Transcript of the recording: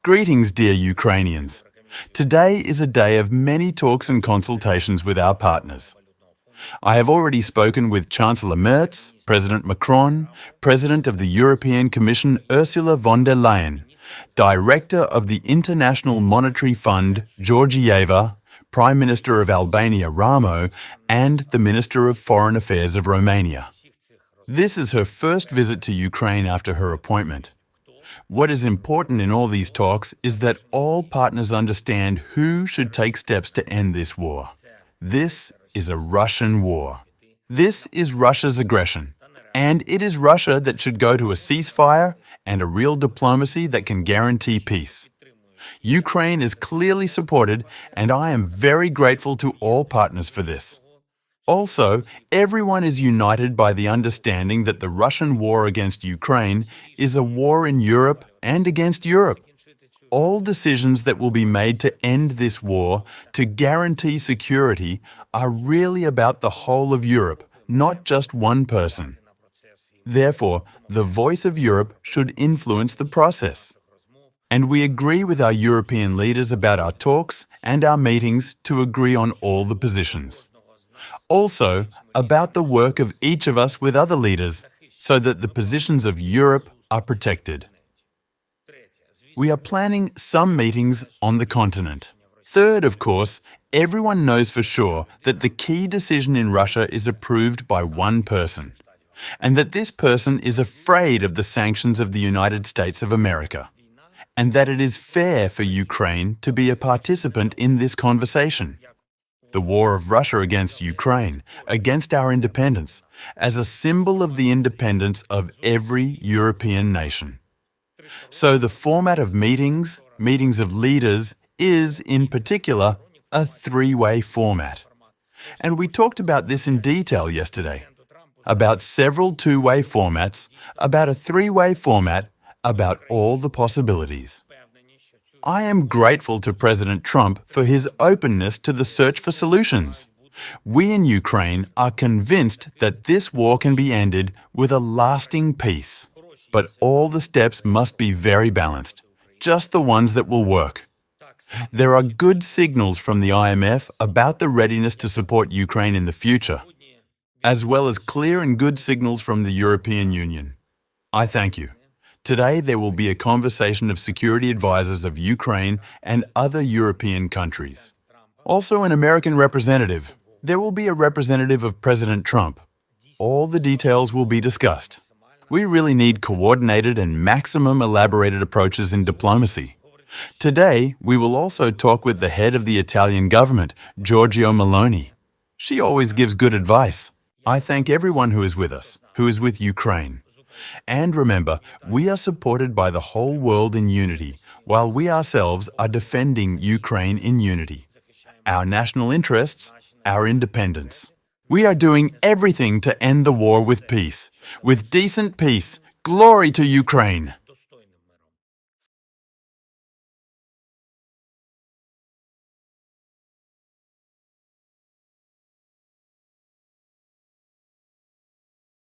Greetings, dear Ukrainians. Today is a day of many talks and consultations with our partners. I have already spoken with Chancellor Merz, President Macron, President of the European Commission Ursula von der Leyen, Director of the International Monetary Fund Georgieva, Prime Minister of Albania Ramo, and the Minister of Foreign Affairs of Romania. This is her first visit to Ukraine after her appointment. What is important in all these talks is that all partners understand who should take steps to end this war. This is a Russian war. This is Russia's aggression. And it is Russia that should go to a ceasefire and a real diplomacy that can guarantee peace. Ukraine is clearly supported, and I am very grateful to all partners for this. Also, everyone is united by the understanding that the Russian war against Ukraine is a war in Europe and against Europe. All decisions that will be made to end this war, to guarantee security, are really about the whole of Europe, not just one person. Therefore, the voice of Europe should influence the process. And we agree with our European leaders about our talks and our meetings to agree on all the positions. Also, about the work of each of us with other leaders, so that the positions of Europe are protected. We are planning some meetings on the continent. Third, of course, everyone knows for sure that the key decision in Russia is approved by one person, and that this person is afraid of the sanctions of the United States of America, and that it is fair for Ukraine to be a participant in this conversation. The war of Russia against Ukraine, against our independence, as a symbol of the independence of every European nation. So the format of meetings of leaders, is, in particular, a three-way format. And we talked about this in detail yesterday. About several two-way formats, about a three-way format, about all the possibilities. I am grateful to President Trump for his openness to the search for solutions. We in Ukraine are convinced that this war can be ended with a lasting peace. But all the steps must be very balanced, just the ones that will work. There are good signals from the IMF about the readiness to support Ukraine in the future, as well as clear and good signals from the European Union. I thank you. Today, there will be a conversation of security advisors of Ukraine and other European countries. Also, an American representative. There will be a representative of President Trump. All the details will be discussed. We really need coordinated and maximum elaborated approaches in diplomacy. Today, we will also talk with the head of the Italian government, Giorgia Meloni. She always gives good advice. I thank everyone who is with us, who is with Ukraine. And remember, we are supported by the whole world in unity, while we ourselves are defending Ukraine in unity. Our national interests, our independence. We are doing everything to end the war with peace. With decent peace. Glory to Ukraine!